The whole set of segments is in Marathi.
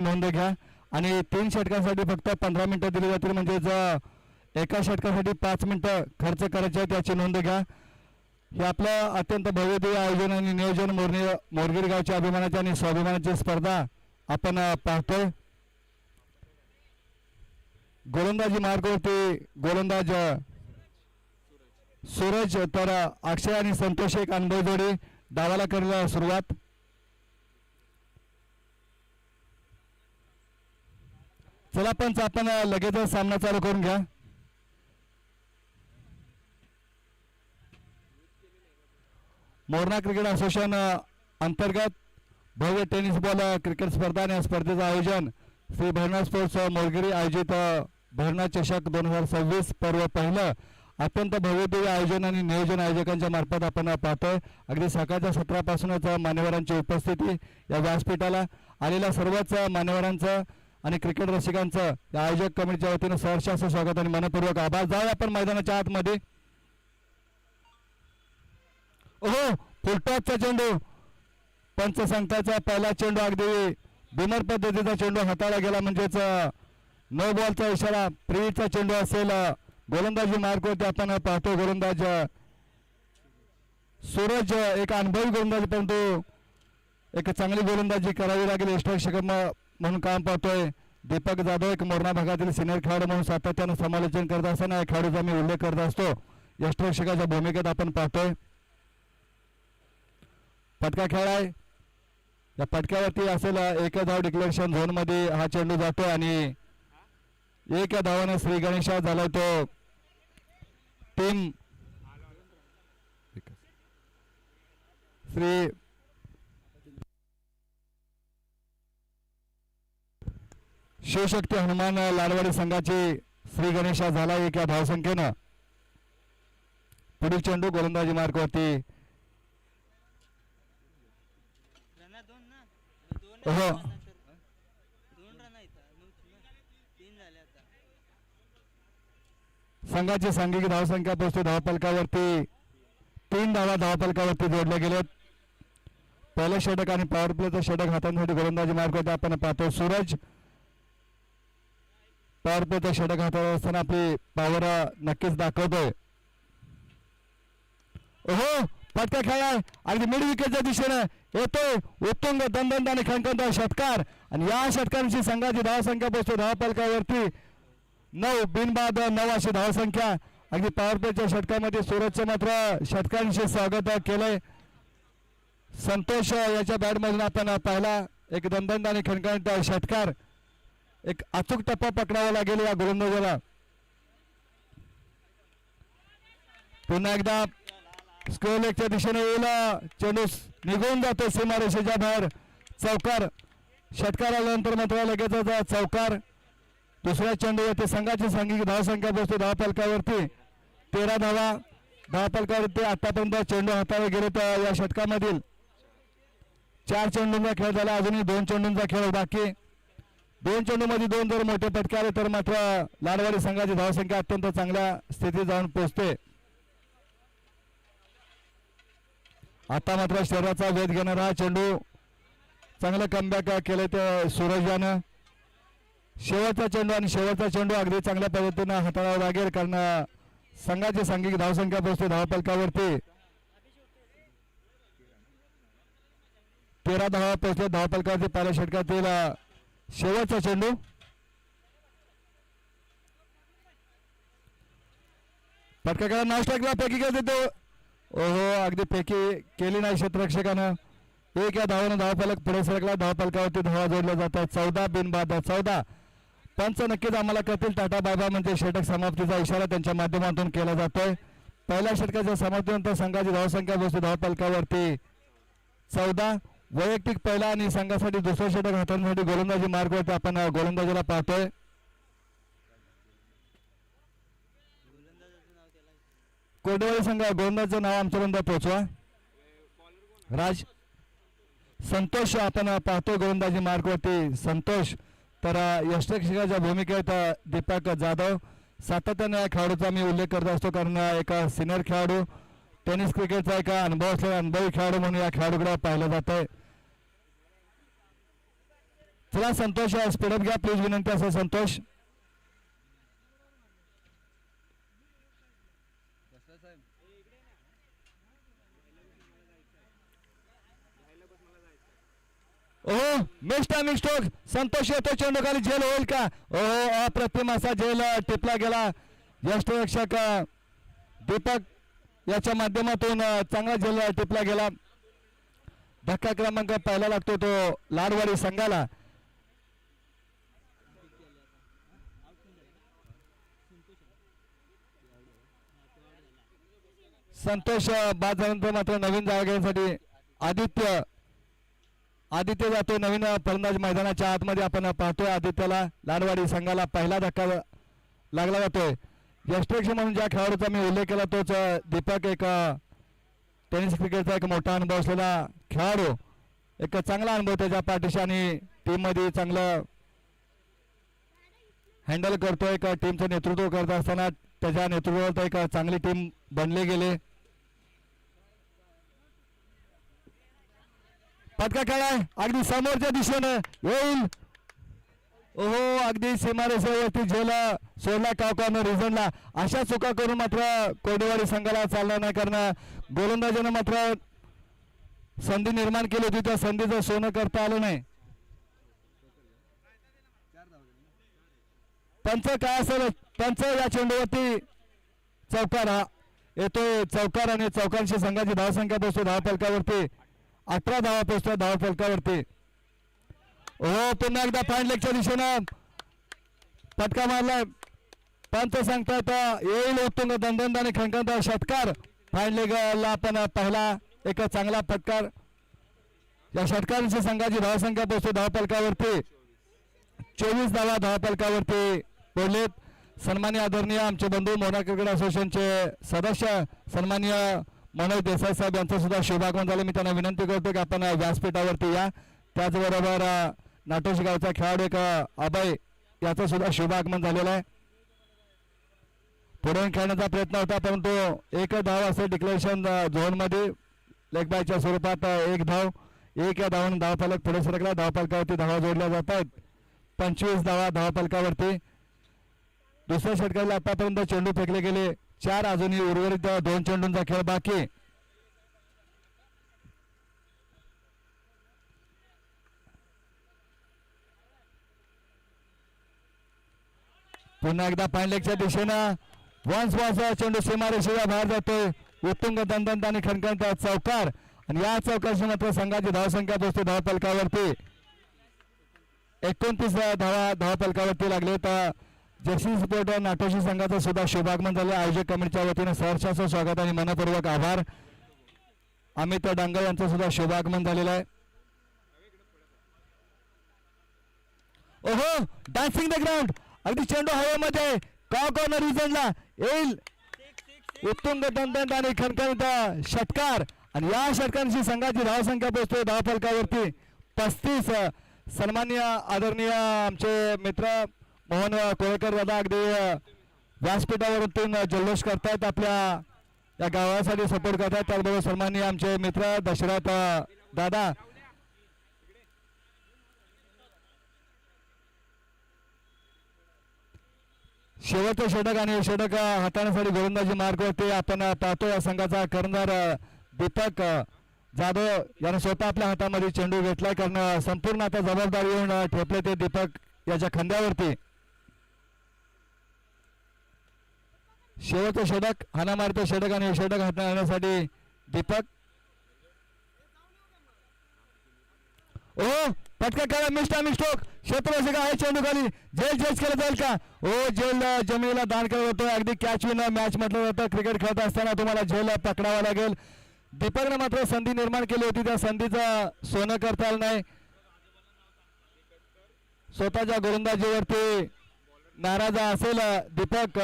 नोंद घ्या आणि 3 षटकांसाठी फक्त 15 मिनिटं दिली जातील, म्हणजेच एका षटकासाठी 5 मिनिटं खर्च करायचे आहे, त्याची नोंद घ्या. हे आपलं अत्यंत भव्यदिव्य आयोजन आणि नियोजन मोरगिरी गावच्या अभिमानाची आणि स्वाभिमानाची स्पर्धा आपण पाहतोय. गोलंदाजी मार्गावरती गोलंदाज सूरज तर अक्षय आणि संतोष एक अनुभव जोडी डावाला करायला सुरुवात. चला पंच आपण लगेचच सामना चालू करून घ्या. मोरणा क्रिकेट असोसिएशन अंतर्गत भव्य टेनिस बॉल क्रिकेट स्पर्धा आणि स्पर्धेचं आयोजन श्री भैरवनाथ स्पोर्ट्स मोरगिरी आयोजित भैरवनाथ चषक 2026 पर्व पहिलं अत्यंत भव्यदिव्य आयोजन आणि नियोजन आयोजकांच्या मार्फत आपण पाहतोय. अगदी सकाळच्या सत्रापासूनच मान्यवरांची उपस्थिती या व्यासपीठाला आलेल्या सर्वच मान्यवरांचं आणि क्रिकेट रसिकांचं या आयोजक कमिटीच्या वतीनं सहर्ष असं स्वागत आणि मनपूर्वक आभार. जाऊया आपण मैदानाच्या आतमध्ये. ओहो, फुलटॉपचा चेंडू, पंचसंघाचा पहिला चेंडू अगदी बिमर पद्धतीचा चेंडू हाताळला गेला, म्हणजेच नो बॉलचा इशारा. प्रीचा चेंडू असेल. गोलंदाजी मार्गवरती आपण पाहतो गोलंदाज सूरज एक अनुभवी गोलंदाज, परंतु एक चांगली गोलंदाजी करावी लागेल यष्टरक्षक म्हणून काम पाहतोय. दीपक जाधव एक मोरणा भागातील सिनियर खेळाडू म्हणून सातत्यानं समालोचन करत असताना या खेळाडूचा मी उल्लेख करत असतो. यष्टरक्षकाच्या भूमिकेत आपण पाहतोय. पटका खेळ आहे. या पटक्यावरती असेल एक धाव डिक्लेरेशन झोन मध्ये हा चेंडू जातो आणि एक धावाने श्री गणेशा झाला तो टीम श्री शिवशक्ती हनुमान लाडवाडी संघाची श्री गणेशा झाला एक या धावसंख्येनं. पुढील चेंडू गोलंदाजी मार्गावरती. हो, संघाची सांघिक धावसंख्या पोहोचते धावफलकावरती 3 धावा धावफलकावरती जोडल्या गेलेत. पहिलं षटक आणि पॉवर प्लेचं षटक हातांसाठी गोलंदाजी मार्गावरती आपण पाहतो. सूरज पॉवर प्लेचं षटक हातावर असताना आपली पॉवर नक्कीच दाखवतोय. ओहो, पटका खेळ आहे. अगदी मिड विकेटच्या दिशेने येतोय उत्तुंग दंदंत आणि खणखणता षटकार आणि या षटकांची संघाची धावसंख्या पोहोचते धावफलकावरती 9 बिनबाद 9 अशी धावसंख्या. अगदी पॉवर प्लेच्या षटकामध्ये सूरजचं मात्र षटकांशी स्वागत केलंय. संतोष याच्या बॅटमधून आपण पाहिला एक दंदंत आणि खणखणता षटकार. एक अचूक टप्पा पकडावा लागेल या गोलंदाजाला. पुन्हा एकदा स्क्वेअर लेगच्या दिशेने येईल. चेंडू निघून जातो सीमारेषेच्या बाहेर. चौकार. षटकार आल्यानंतर मात्र लगेचच चौकार. दुसऱ्या चेंडूवरती संघाची सांघिक धावसंख्या पोहोचते धावफलकावरती 13 धावा धावफलकावरती. आतापर्यंत चेंडू हाताळले गेले तर या षटकामधील 4 चेंडूंचा खेळ झाला. अजूनही 2 चेंडूंचा खेळ बाकी. 2 चेंडूमध्ये 2 जर मोठे फटके आले तर मात्र लाडवाडी संघाची धावसंख्या अत्यंत चांगल्या स्थितीत जाऊन पोहोचते. आता मात्र शरीराचा वेध घेणारा हा चेंडू चांगलं कमबॅक केलं ते सूरजानं. शेवटचा चेंडू आणि शेवटचा चेंडू अगदी चांगल्या पद्धतीनं हाताळावा लागेल कारण संघाची सांघिक धावसंख्या पोहोचते धावफलकावरती 13 धावा पोहोचले धावफलकावरती. पहिल्या षटकातील शेवटचा चेंडू. पटका नाश लागला. पैकी काय देतो. ओहो, अगदी पैकी केली नाही क्षेत्ररक्षकानं. एक या धावानं धावफलक पुढे सरकला. धावफलकावरती धावा जोडल्या जातात 14 बिनबाद 14. पंच नक्कीच आम्हाला करतील टाटा बायबा म्हणजे षटक समाप्तीचा इशारा त्यांच्या माध्यमातून केला जातोय. पहिल्या षटकाच्या समाप्तीनंतर संघाची धावसंख्या पोहोचते धावफलकावरती 14. वैयक्तिक पहिला आणि संघासाठी दुसरं षटक हाताळण्यासाठी गोलंदाजी मार्गावरती आपण गोलंदाजीला पाहतोय. कोरडेवाडी संघ गोलंदाजचं नाव आमच्यापर्यंत पोहोचवा. राज संतोष आपण पाहतोय गोलंदाजी मार्गावरती संतोष. तर यष्टरक्षकाच्या भूमिकेत दीपक जाधव. सातत्याने या खेळाडूचा मी उल्लेख करत असतो कारण एक सिनियर खेळाडू टेनिस क्रिकेटचा एक अनुभव असलेला अनुभवी खेळाडू म्हणून या खेळाडूकडे पाहिलं जात आहे. चला संतोष स्पीडअप घ्या प्लीज, विनंती असेल संतोष. ओहो मिस टायमिंग स्ट्रोक. संतोष येतो चेंडू खाली, झेल होईल का? ओहो अप्रतिम असा झेल टिपला गेला. यष्टरक्षक दीपक याच्या माध्यमातून चांगला झेल टिपला गेला. धक्का क्रमांक पहिला लागतो तो लाडवाडी संघाला. संतोष बाद झाल्यानंतर मात्र नवीन जागा घेण्यासाठी आदित्य जातो. नवीन फलंदाज मैदानाच्या आतमध्ये आपण पाहतोय आदित्यला. लाडवाडी संघाला पहिला धक्का लागला जातोय. यष्टरक्षक म्हणून ज्या खेळाडूचा मी उल्लेख केला तोच दीपक, एक टेनिस क्रिकेटचा एक मोठा अनुभव असलेला खेळाडू, एक चांगला अनुभव त्याच्या पाठीशी आणि टीम मध्ये चांगलं हँडल करतोय. एक टीमचं नेतृत्व करत असताना त्याच्या नेतृत्वात एक चांगली टीम बनली गेली. पटका खेळाय अगदी समोरच्या दिशेनं येईल. ओहो अगदी सीमारेषेवरती झेल सोडला कावकानं रिझनला. अशा चुका करून मात्र कोडेवाडी संघाला चालणार नाही, कारण गोलंदाजानं मात्र संधी निर्माण केली होती, त्या संधीचं सोनं करता आलं नाही. पंच काय असेल, पंच या चेंडूवरती चौकार हा येतोय. चौकार आणि चौकांशी संघाची धावसंख्या पोहोचतो धावफलकावरती 18 धावा पोहोचतो धावफलकावरती. हो पुन्हा एकदा फाईन लेगच्या दिशेनं फटका मारला. पंच सांगतात येईल उत्तुंग दंडंद आणि खणखणता षटकार. फाईन लेगला आपण पहिला एक चांगला फटकार. या षटकारांची संघाची धावसंख्या पोहोचतो धावफलकावरती 24 धावा धावफलकावरती पडलेत. सन्माननीय आदरणीय आमचे बंधू मोना क्रिकेट असोसिएशनचे सदस्य सन्माननीय मनोज देसाई साहेब यांचं सुद्धा शुभागमन झालं. मी त्यांना विनंती करतो की आपण व्यासपीठावरती या. त्याचबरोबर नाटोशी गावचा खेळाडू एक अभय याचं सुद्धा शुभागमन झालेलं आहे. पुढे खेळण्याचा प्रयत्न होता परंतु एक धाव असे डिक्लेरेशन झोनमध्ये लेग बायच्या स्वरूपात एक धाव. एक या धावांनी धावफलक पुढे सरकला. धावफलकावरती धावा जोडल्या जात आहेत. 25 धावा धावफलकावरती. दुसऱ्या षटकाला आतापर्यंत चेंडू फेकले गेले 4. अजूनही उर्वरित 2 चेंडूंचा खेळ बाकी. पुन्हा एकदा पायलेगच्या दिशेनं वन्स चेंडू सीमारेषेच्या बाहेर जातोय. उत्तुंग दंडंत आणि खणखणता चौकार आणि या चौकाशी मात्र संघाची धावसंख्या पोहोचते धावफलकावरती 29 धावा धावफलकावरती लागले. तर जर्सी स्पोर्ट नाटोशी संघाचं सुद्धा शुभागमन झाले. आयोजक कमिटीच्या वतीने सहर्षाचं स्वागत आणि मनपूर्वक आभार. अमित डांगे यांचं सुद्धा शुभागमन झालेलं आहे. ओहो डान्सिंग द ग्राउंड अगदी चेंडू हवेमध्ये काव कॉर्नर रिजनला येईल. उत्तुंग दंडंत आणि खणखणीत षटकार आणि या षटकांची संघाची धावसंख्या पोहोचते धावफलकावरती 35. सन्माननीय आदरणीय आमचे मित्र मोहन कोळेकर दादा अगदी व्यासपीठावरून जल्लोष करतायत, आपल्या या गावासाठी सपोर्ट करतायत. त्याचबरोबर सन्माननीय आमचे मित्र दशरथ दादा शेवटचं षटक आणि षटक हाताळण्यासाठी गोलंदाजी मार्गावरती आपण पाहतो. या संघाचा कर्णधार दीपक जाधव यानं स्वतः आपल्या हातामध्ये चेंडू घेतलाय, कारण संपूर्ण आता जबाबदारी येऊन ठेपले ते दीपक याच्या खांद्यावरती. शेवटचं षटक हाणामारीचं षटक आणि षटक हाताळण्यासाठी दीपक. ओ पटका करा मिस्टा मिस्टोक क्षेत्ररक्षक आहे चेंडू खाली. जेल केलं जाईल का? ओ जेल जमिनीला दान करत होतो. अगदी कॅच विन मॅच म्हटलं जातं. क्रिकेट खेळत असताना तुम्हाला जेल पकडावा लागेल. दीपकने मात्र संधी निर्माण केली होती, त्या संधीचं सोनं करता आलं नाही. स्वतःच्या गोलंदाजीवरती नाराज असेल दीपक.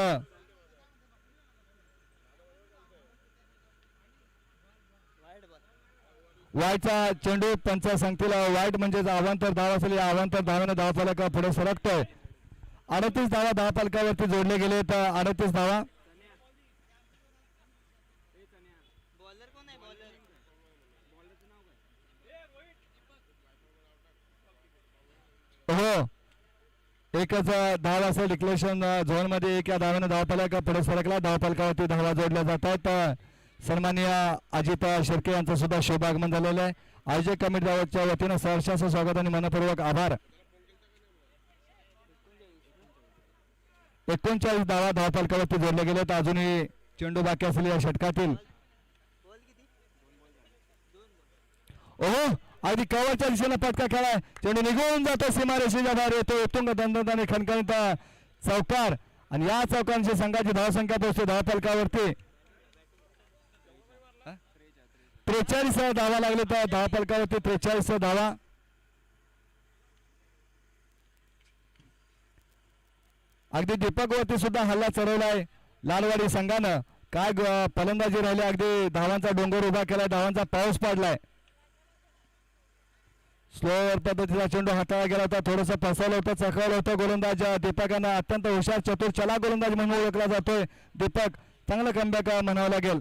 वाईटचा चेंडू पंच सांगतील वाईट म्हणजे अवांतर धाव असेल. या अवांतर धावाने धावफलक पुढे सरकतोय. 38 धावा धावफलकावरती जोडले गेले तर 38 धावा. हो, एकच धाव असेल डिक्लेरेशन झोन मध्ये. एक या धावाने धावफलक पुढे सरकला. धावफलकावरती धावा जोडल्या जात आहेत. सन्माननीय अजित शिर्के यांचं सुद्धा शुभ आगमन झालेलं आहे. आयोजक कमिटीच्या वतीनं सहर्ष स्वागत आणि मनपूर्वक आभार. 39 धावा धावफलकावरती जोडले गेलेत. अजूनही चेंडू बाकी असलेल्या या षटकातील ओहो, अगदी कव्हरच्या दिशेला फटका खेळाय. चेंडू निघून जातो, सीमारेषेच्या बाहेर येतो. उत्तुंग दणदणीने खणखणीत चौकार आणि या चौकांची संघाची धावसंख्या पोहोचते धावफलकावरती 43 धावा लागले. तर धावफलकावरती 43 धावा. अगदी दीपक वरती सुद्धा हल्ला चढवलाय लालवाडी संघानं. काय फलंदाजी राहिली, अगदी धावांचा डोंगर उभा केलाय, धावांचा पाऊस पडलाय. स्लोवर पद्धतीचा चेंडू हाताळला गेला होता, थोडंसं फसवलं होतं, चखवलं होतं गोलंदाज दीपकांना. अत्यंत हुशार चतुर चला गोलंदाज म्हणून ओळखला जातोय दीपक. चांगलं कमबॅक म्हणावं लागेल.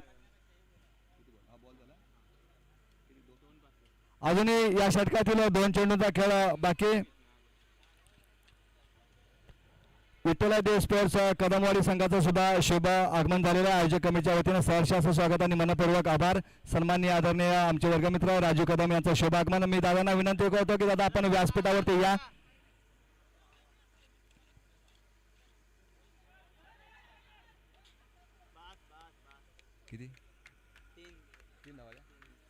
अजूनही या षटकातील 2 चेंडूंचा खेळ बाकी. विठ्ठलादेव स्पोर्ट्स कदमवाडी संघाचं सुद्धा शुभ आगमन झालेलं आहे. आयोजक कमिटीच्या वतीनं सहर्ष असं स्वागत आणि मनपूर्वक आभार. सन्माननीय आदरणीय आमचे वर्गमित्र राजू कदम यांचं शुभ आगमन. मी दादांना विनंती करतो की दादा आपण व्यासपीठावरती या.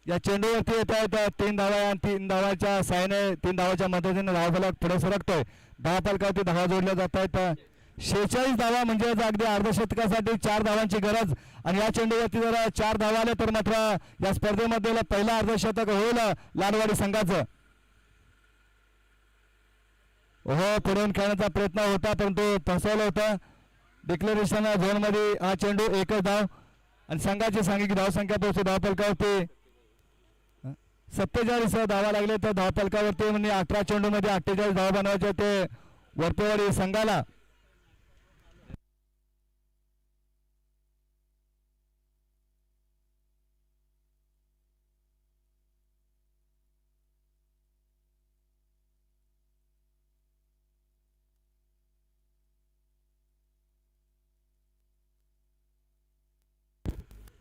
या चेंडूवरती येत आहेत 3 धावा आणि 3 धावाच्या साहाय्याने 3 धावाच्या मदतीने धावफलक पुढे सरकतोय. धावफलकावरती धावा जोडल्या जात आहेत. 46 धावा म्हणजे अगदी अर्धशतकासाठी 4 धावांची गरज. आणि या चेंडूवरती जर 4 धावा आले तर मात्र या स्पर्धेमध्ये पहिला अर्धशतक होईल लालवाडी संघाचं. हो, पुढून खेळण्याचा प्रयत्न होता परंतु फसवलं होतं. डिक्लेरेशन झोन मध्ये हा चेंडू एकच धाव आणि संघाची सांघिक धावसंख्या पोहोचते धावफलकावरती 47 धावा लागले. तर धावफलकावरती म्हणजे 18 चेंडू मध्ये 48 धावा बनवायचे ते वरपेवाडी संघाला.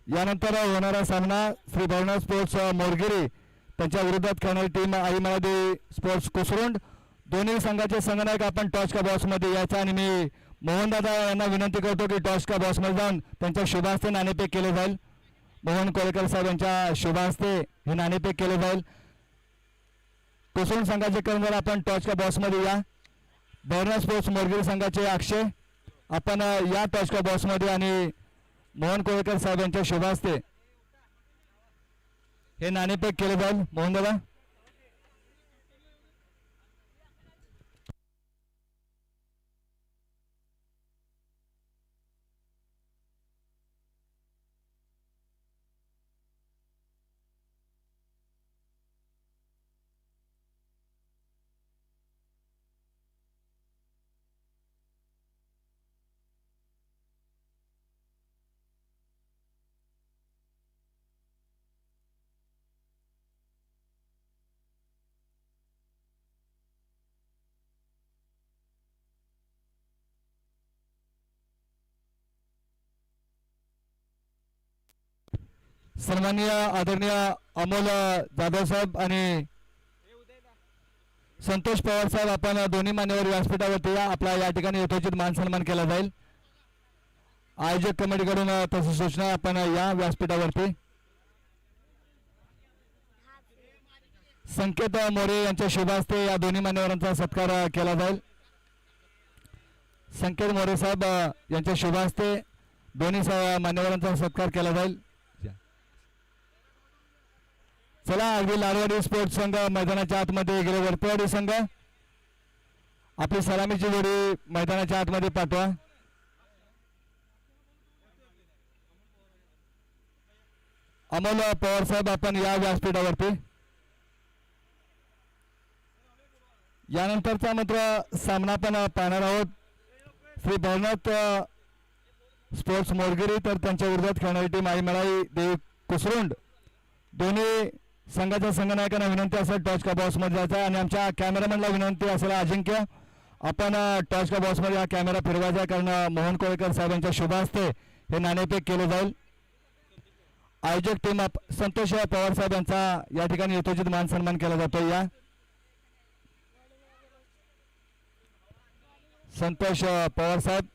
यानंतर होणारा सामना श्री भवना स्पोर्ट्स मोरगिरी त्यांच्या विरोधात खेळणारी टीम आई मराठी स्पोर्ट्स कुसरुंड. दोन्ही संघाचे संघनायक आपण टॉस का बॉक्स मध्ये यायचा आणि मी मोहनदादा यांना विनंती करतो की टॉस का बॉक्स मध्ये जाऊन त्यांच्या शुभास्ते नाणेफेक केले जाईल. मोहन कोळेकर साहेब यांच्या शुभास्ते हे नाणेफेक केले जाईल. कुसरुंड संघाचे कर्मचारी आपण टॉस का बॉक्स मध्ये या. भवना स्पोर्ट्स मोरगिरी संघाचे अक्षय आपण या टॉस का बॉक्स मध्ये आणि मोहन कोळेकर साहेब यांच्या शुभास्ते हे नाणेफेक केले जाईल. मोहन दादा. सन्माननीय आदरणीय अमोल जाधव साहेब आणि संतोष पवार साहेब आपण दोन्ही मान्यवर व्यासपीठावरती या. आपला या ठिकाणी यथोचित मान सन्मान केला जाईल. आयोजक कमिटीकडून तशी सूचना आपण या व्यासपीठावरती. संकेत मोरे यांच्या शुभास्ते या दोन्ही मान्यवरांचा सत्कार केला जाईल. संकेत मोरे साहेब यांच्या शुभास्ते दोन्ही मान्यवरांचा सत्कार केला जाईल. चला अगदी लालवाडी स्पोर्ट्स संघ मैदानाच्या आतमध्ये गेले. वरपेवाडी संघ आपली सलामीची जोडी मैदानाच्या आतमध्ये पाठवा. अमोल पवार साहेब आपण या व्यासपीठावरती. यानंतरचा मात्र सामना पण पाहणार आहोत. श्री भवनाथ स्पोर्ट्स मोरगिरी तर त्यांच्या विरोधात खेळणारी टीम आई मळाई देवी कुसरुंड. दोन्ही संघाच्या संघनायकांना विनंती असेल टॉर्च का बॉक्समध्ये जायचं आहे आणि आमच्या कॅमेरामॅनला विनंती असेल अजिंक्य आपण टॉर्च का बॉक्समध्ये हा कॅमेरा फिरवायचा आहे कारण मोहन कोळेकर साहेबांच्या शुभ हस्ते हे नाणेफेक केले जाईल. आयोजक टीम संतोष पवार साहेब यांचा या ठिकाणी यथोचित मान सन्मान केला जातो. या संतोष पवार साहेब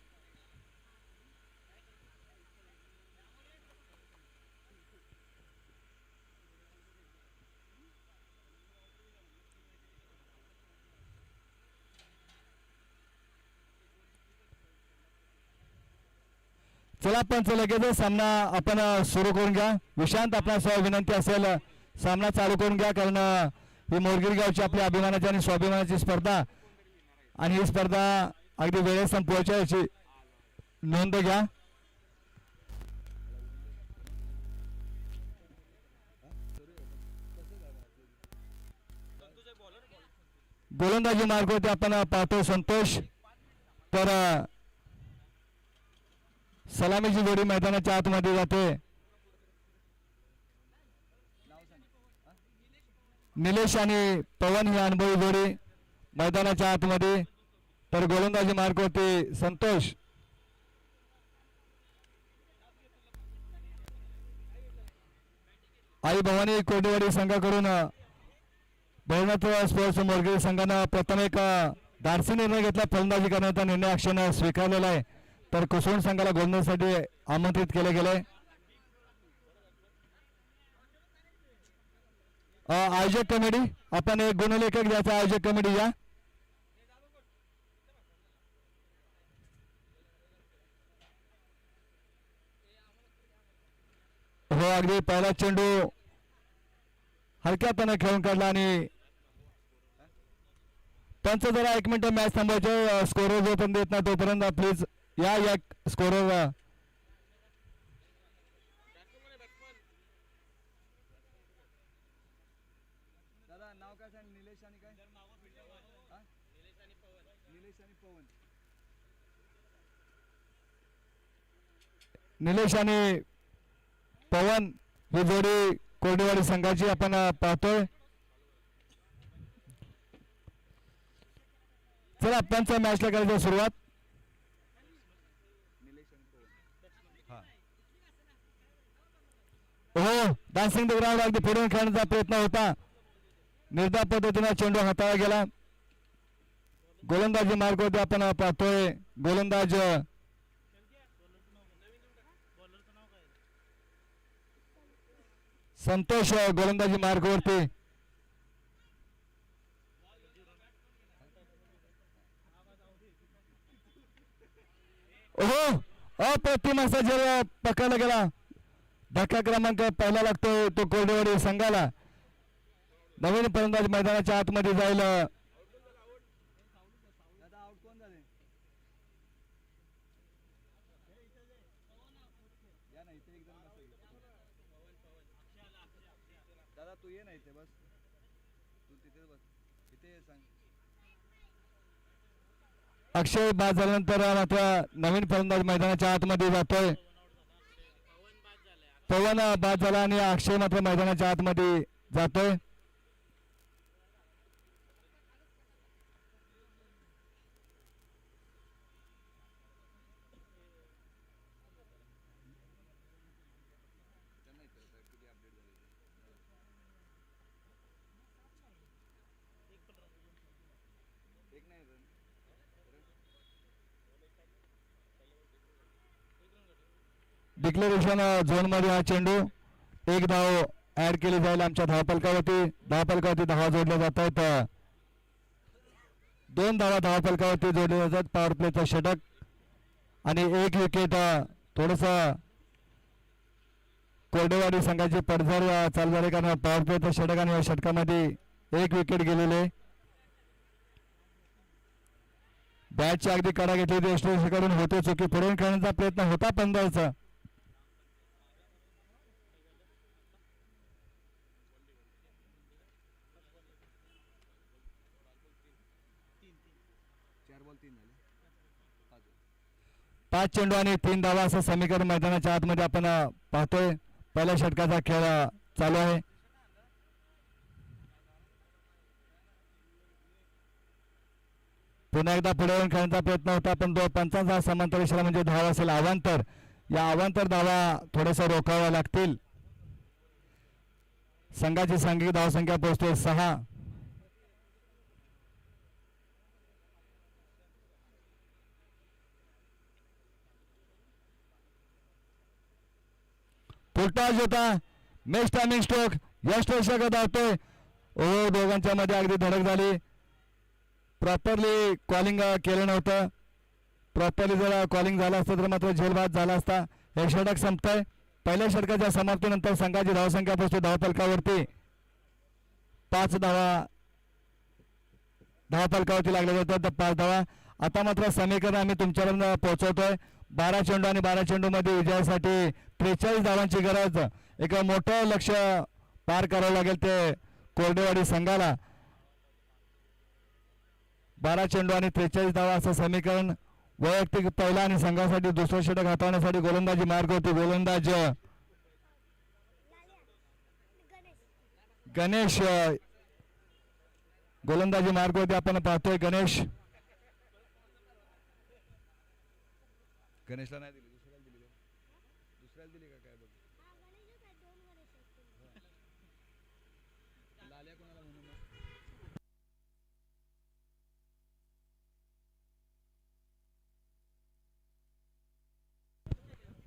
चला पंच लगेच सामना आपण सुरू करून घ्या. विशांत आपणास विनंती असेल सामना चालू करून घ्या कारण ही मोरगिरी गावची आपल्या अभिमानाची आणि स्वाभिमानाची स्पर्धा आणि ही स्पर्धा अगदी वेळेत संपवायची याची नोंद घ्या. गोलंदाजी मार्गावरती आपण पाहतो संतोष तर सलामीची जोडी मैदानाच्या आतमध्ये जाते. निलेश आणि पवन ही अनुभवी जोडी मैदानाच्या आतमध्ये तर गोलंदाजी मार्गावरती संतोष. आई भवानी कोटेवाडी संघाकडून भवनाथ स्पोर्ट्स मोरगिरी संघानं प्रथम एक धाडसी निर्णय घेतला. फलंदाजी करण्याचा निर्णय अक्षयनं स्वीकारलेला आहे तर कुसुण संघाला गोलंदाजीसाठी आमंत्रित केले गेले. आयोजक कमिटी आपण एक गुणलेखक द्यायचा आयोजक कमिटी या. हो अगदी पहिला चेंडू हलक्यापणे खेळून काढला आणि पंच जरा 1 मिनिट मॅच थांबवायचे. स्कोरर जोपर्यंत देत नाही तोपर्यंत प्लीज या स्कोरर नाव काय सांग. निलेश आणि काय निलेश आणि पवन ही जोडी कोरडेवाडी संघाची आपण पाहतोय. चला पंच मॅचला करायची सुरुवात. हो डान्सिंग द ग्राउंड अगदी फिरून खेळण्याचा प्रयत्न होता. निर्धार पद्धतीने चेंडू हाताळला गेला. गोलंदाजी मार्गावरती आपण पाहतोय गोलंदाज संतोष गोलंदाजी मार्गावरती. हो अप्रतिम असा जर पकडला गेला. धक्का क्रमांक पहिला लागतो तो कोरडेवाडी संघाला. नवीन फलंदाज मैदानाच्या आतमध्ये जाईल. दादा तू ये ना इथे बस. तू तिथे बस. इथे सांग. अक्षय बाद झाल्यानंतर मात्र नवीन फलंदाज मैदानाच्या आतमध्ये जातोय. पवन बाद झाला आणि अक्षय मात्र मैदानाच्या आतमध्ये जातोय. डिक्लेरेशन झोन मध्ये हा चेंडू 1 धाव ऍड केली जाईल आमच्या धावफलकावरती. धावफलकावरती धावा जोडल्या जात आहेत. 2 धावा धावफलकावरती जोडल्या जातात. पॉवर प्लेचा षटक आणि 1 विकेट. थोडस कोरडेवाडी संघाची पडझड चालू झाली कारण पॉवर प्लेचा षटक आणि या षटकामध्ये 1 विकेट गेलेले. बॅटची अगदी कडा घेतली होती कडून होते चुकी फिरवून खेळण्याचा प्रयत्न होता पंधाचा. पाच चेंडू आणि 3 धावा असं समीकरण मैदानाच्या आतमध्ये आपण पाहतोय. पहिल्या षटकाचा खेळ चालू आहे. पुन्हा एकदा पुढे येऊन खेळण्याचा प्रयत्न होता पण पंचांचा समांतर इशारा म्हणजे धावा असेल अवांतर. या अवांतर धावा थोड्याशा रोखाव्या लागतील. संघाची सांघिक धावसंख्या पोहोचते 6. फुलटॉस होता. मेच टायमिंग स्ट्रोक या स्ट्रोकच्या धावतोय. ओ दोघांच्या मध्ये अगदी धडक झाली. प्रॉपरली कॉलिंग केलं नव्हतं. प्रॉपरली जर कॉलिंग झालं असतं तर मात्र झेलबाद झाला असता. हे षटक संपतंय. पहिल्या षटकाच्या समाप्तीनंतर संघाची धावसंख्या पोहोचते धावफलकावरती 5 धावा. धावफलकावरती लागल्या जातात 5 धावा. आता मात्र समीकरण आम्ही तुमच्यापर्यंत पोहोचवतोय. 12 चेंडू आणि 12 चेंडू मध्ये विजयासाठी 43 धावांची गरज. एक मोठं लक्ष पार करावं लागेल ते कोरडेवाडी संघाला. 12 चेंडू आणि 43 धावा असं समीकरण. वैयक्तिक पहिला आणि संघासाठी दुसरं षटक हाताळण्यासाठी गोलंदाजी मार्ग होती. गोलंदाज गणेश गोलंदाजी मार्ग होती. आपण पाहतोय गणेशला नाही दिली, दुसऱ्याला दिली का काय बघ. लाल्या कोणाला म्हणून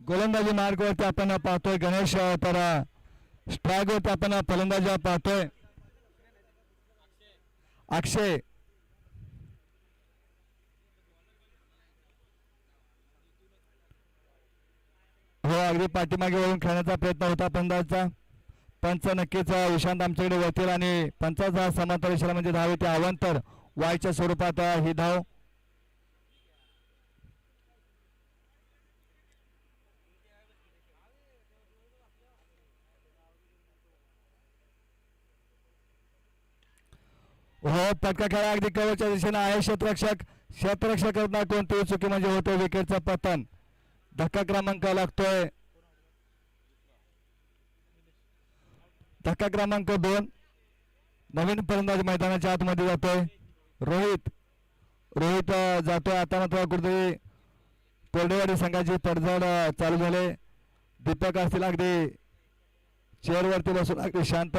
गोलंदाजी मार्गावरती आपण पाहतोय गणेश. तर स्ट्राईक वरती आपण फलंदाज पाहतोय अक्षय. हो अगदी पाठीमागे वळून खेळण्याचा प्रयत्न होता फलंदाजचा. पंच नक्कीच विशांत आमच्याकडे वळतील आणि पंचाचा समांतर इशारा म्हणजे धाव येते अवांतर. वायच्या स्वरूपात ही धाव. हो पटका खेळा अगदी कव्हरच्या दिशेने आहे. क्षेत्ररक्षक करता कोणतीही चुकी म्हणजे होते विकेटचं पतन. धक्का क्रमांक लागतोय. धक्का क्रमांक 2. नवीन फलंदाज मैदानाच्या आतमध्ये जातोय. रोहित जातोय. आता मात्र कुठेतरी कोरडेवाडी संघाची पडझड चालू झाले. दीपक असतील अगदी चेअरवरती बसून अगदी शांत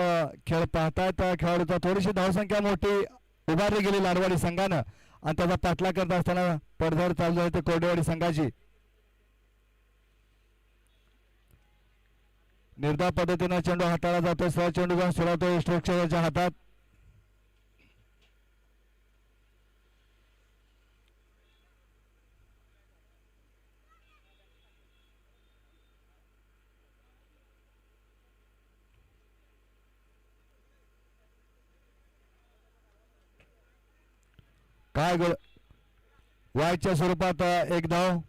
खेळ पाहतायत. खेळाडूचा थोडीशी धावसंख्या मोठी उभारली गेली लालवाडी संघानं आणि त्याचा पाठलाग करत असताना पडझड चालू झाली ते कोरडेवाडी संघाची. निर्धाव पद्धतीने चेंडू हाताळला जातो. सह चेंडू घेऊन सोडवतो स्ट्रोकच्या हातात. काय वायच्या स्वरूपात 1 धाव.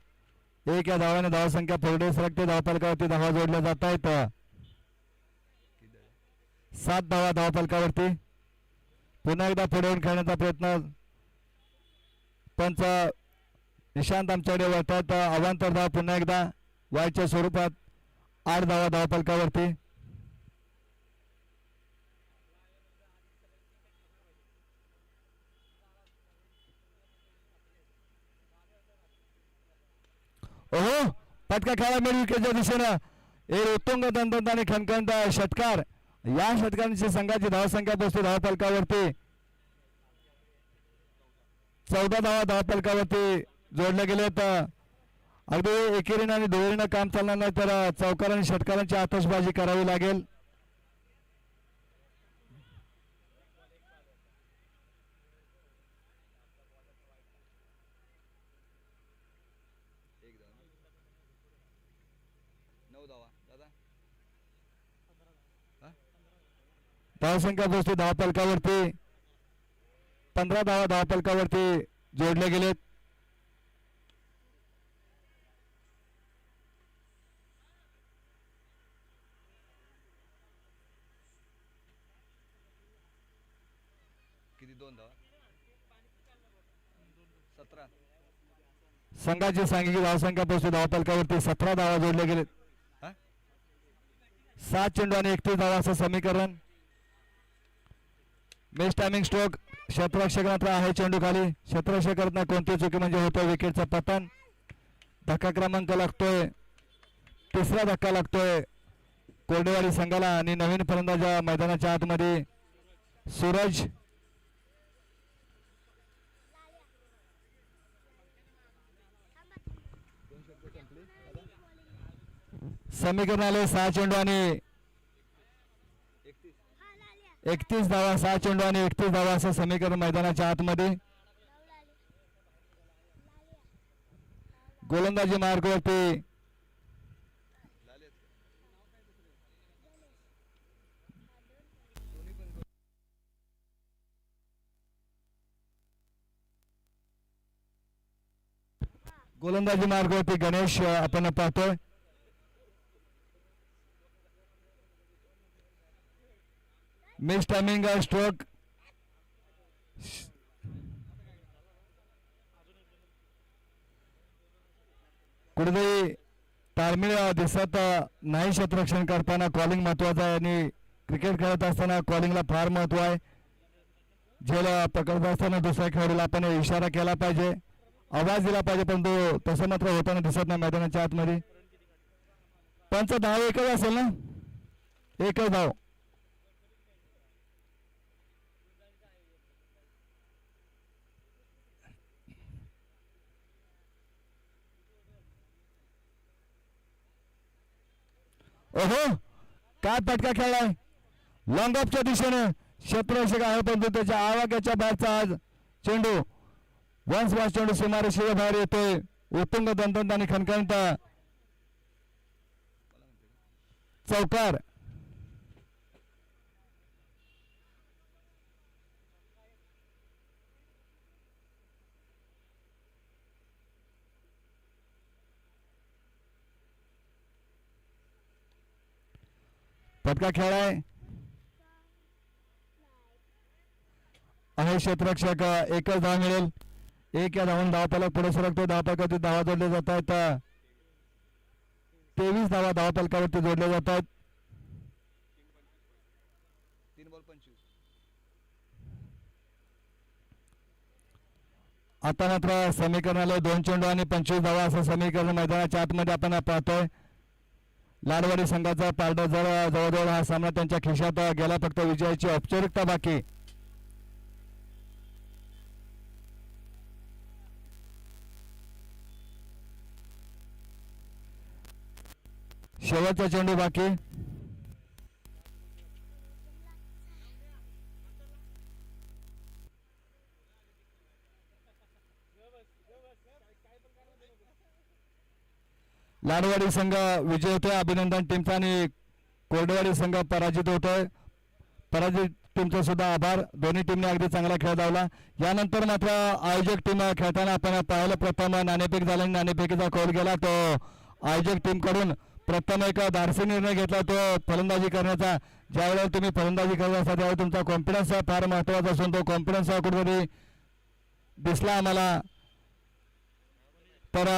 1 या धावाने धावसंख्या पुढे सरकते. धावफलकावरती धावा जोडल्या जात आहेत. 7 धावा धावफलकावरती. पुन्हा एकदा पुढे येऊन खेळण्याचा प्रयत्न. पंच निशांत आमच्याकडे वळतात. अवांतर धाव पुन्हा एकदा वायच्या स्वरूपात 8 धावा धावफलकावरती. ओहो पटका खेळा मिळून विकेटच्या दिशेनं एक उत्तुंग दंत आणि खणखणत षटकार. या षटकांची संघाची धावसंख्या पोहोचते धावफलकावरती 14 धावा धावफलकावरती जोडले गेलेत. अगदी एकेरीनं आणि दुहेरीनं काम चालणार नाही तर चौकार आणि षटकारांची आतषबाजी करावी लागेल. धावसंख्या पोहोचते धावफलकावरती 15 धावा धावफलकावरती जोडले गेलेत. किती 2 धावा 17. संघाची सांघिक धावसंख्या पोहोचते धावफलकावरती 17 धावा जोडले गेलेत. 7 चेंडू आणि 31 धावा असं समीकरण. बेस्ट टायमिंग स्ट्रोक क्षेत्ररक्षक मात्र आहे चेंडू खाली. क्षेत्ररक्षक करत नाही कोणती चुकी म्हणजे होतं विकेटचं पतन. धक्का क्रमांक लागतोय, तिसरा धक्का लागतोय कोरडेवाडी संघाला आणि नवीन फलंदाज मैदानाच्या आतमध्ये सूरज. समीकरण आले 6 चेंडू आणि 31 धावा. 6 चेंडू आणि 31 धावा असं समीकरण मैदानाच्या आतमध्ये. गोलंदाजी मार्गावरती गोलंदाजी मार्गावरती गणेश आपण पाहतोय. Miss timing stroke. कुठेतरी ताळमेळ दिसत नाही क्षेत्ररक्षण करताना. कॉलिंग महत्वाचं आहे आणि क्रिकेट खेळत असताना कॉलिंगला फार महत्व आहे. झेल पकडत असताना दुसऱ्या खेळाडूला आपण इशारा केला पाहिजे, आवाज दिला पाहिजे, पण तो तसं मात्र होताना दिसत नाही मैदानाच्या आतमध्ये. पंच धाव एकच असेल ना, एकच धाव. ओहो, काय फटका खेळलाय लॉंग ऑफच्या दिशेने. क्षेत्ररक्षक आहे परंतु त्याच्या आवाक्याच्या बाहेरचा आज चेंडू. वन्स वास चेंडू सीमारेषेच्या बाहेर येतोय. उत्तुंग दंतंत आणि खणखणत चौकार. फटका खेळाय आहे क्षेत्ररक्षक. एकच धाव मिळेल. एक या धावून धावफलक पुढे सरकतो. धावफलकावरती धावा जोडल्या जात आहेत. 23 धावा धावफलकावरती जोडल्या जात आहेत. 3 बॉल 25. आता मात्र समीकरणाला 2 चेंडू आणि 25 धावा असं समीकरण मैदानाच्या आतमध्ये आपण पाहतोय. लाडवाडी संघाचा पारडा जवळजवळ हा सामना त्यांच्या खिशात गेला. फक्त विजयाची औपचारिकता बाकी. शेवटचा चेंडू बाकी. लाडवाडी संघ विजय होतोय. अभिनंदन टीमचा आणि कोरडेवाडी संघ पराजित होतोय. पराजित टीमचा सुद्धा आभार. दोन्ही टीमने अगदी चांगला खेळ धावला. यानंतर मात्र आयोजक टीम खेळताना आपण पाहिलं प्रथम नाणेफेक झाला. नाणेफेकीचा कौल गेला. तो आयोजक टीम कडून प्रथम एक धाडसी निर्णय घेतला तो फलंदाजी करण्याचा. ज्यावेळेला तुम्ही फलंदाजी करत असता त्यावेळेला तुमचा कॉन्फिडन्स फार महत्वाचा असून तो कॉन्फिडन्स कुठेतरी दिसला आम्हाला. तर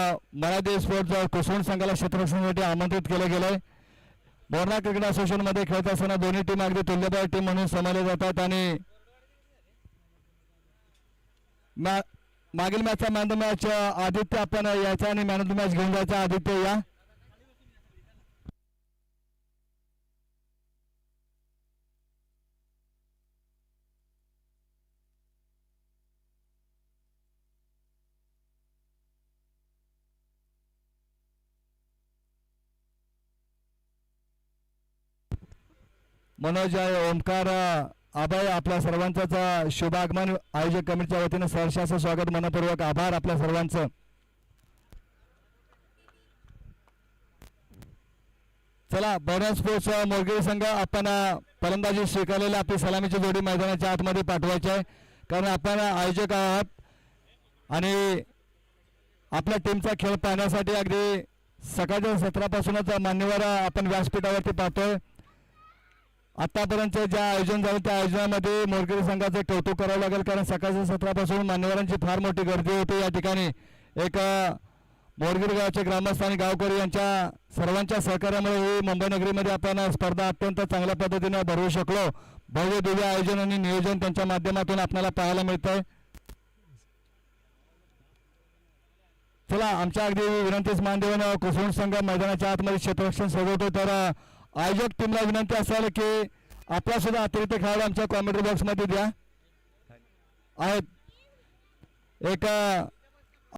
मराठी स्पोर्ट्स कुसुम संघाला क्षेत्ररक्षणासाठी आमंत्रित केलं गेलंय. बोर्ना क्रिकेट असोसिएशन मध्ये खेळत असताना दोन्ही टीम अगदी तुल्यबळ टीम म्हणून समजले जातात. आणि मागील मॅचचा man of the match Aditya आपण यायचा आणि मॅन ऑफ द मॅच घेऊन जायचा. आदित्य या. मनोज ओमकार आभार. आपल्या सर्वांचं शुभ आगमन आयोजक कमिटीच्या वतीने सहर्ष असं स्वागत. मनपूर्वक आभार आपल्या सर्वांचं. चला बोर्ना स्पोर्ट्स मोरगिरी संघ आपण फलंदाजी स्वीकारलेल्या आपली सलामीची जोडी मैदानाच्या आतमध्ये पाठवायची आहे. कारण आपण आयोजक आहात आणि आपल्या टीमचा खेळ पाहण्यासाठी अगदी सकाळच्या सत्रापासूनच मान्यवर आपण व्यासपीठावरती पाहतोय. आतापर्यंत ज्या आयोजन झालं त्या आयोजनामध्ये मोरगिरी संघाचं कौतुक करावं लागेल. कारण सकाळच्या सत्रापासून मान्यवरांची फार मोठी गर्दी होती या ठिकाणी. एक मोरगिरी गावचे ग्रामस्थ आणि गावकरी यांच्या सर्वांच्या सहकार्यामुळे ही मुंबई नगरीमध्ये आपण स्पर्धा अत्यंत चांगल्या पद्धतीने भरवू शकलो. भव्य दिव्य आयोजन आणि नियोजन त्यांच्या माध्यमातून आपल्याला पाहायला मिळत आहे. चला आमच्या अगदी विनंतीच मानदेवानं कुसुम संघ मैदानाच्या आतमध्ये क्षेत्ररक्षण सजवतो. तर आयोजक टीमला विनंती असेल की आपला सुद्धा अतिरिक्त खेळाडू आमच्या कॉमेंट्री बॉक्स मध्ये द्या. आहेत एक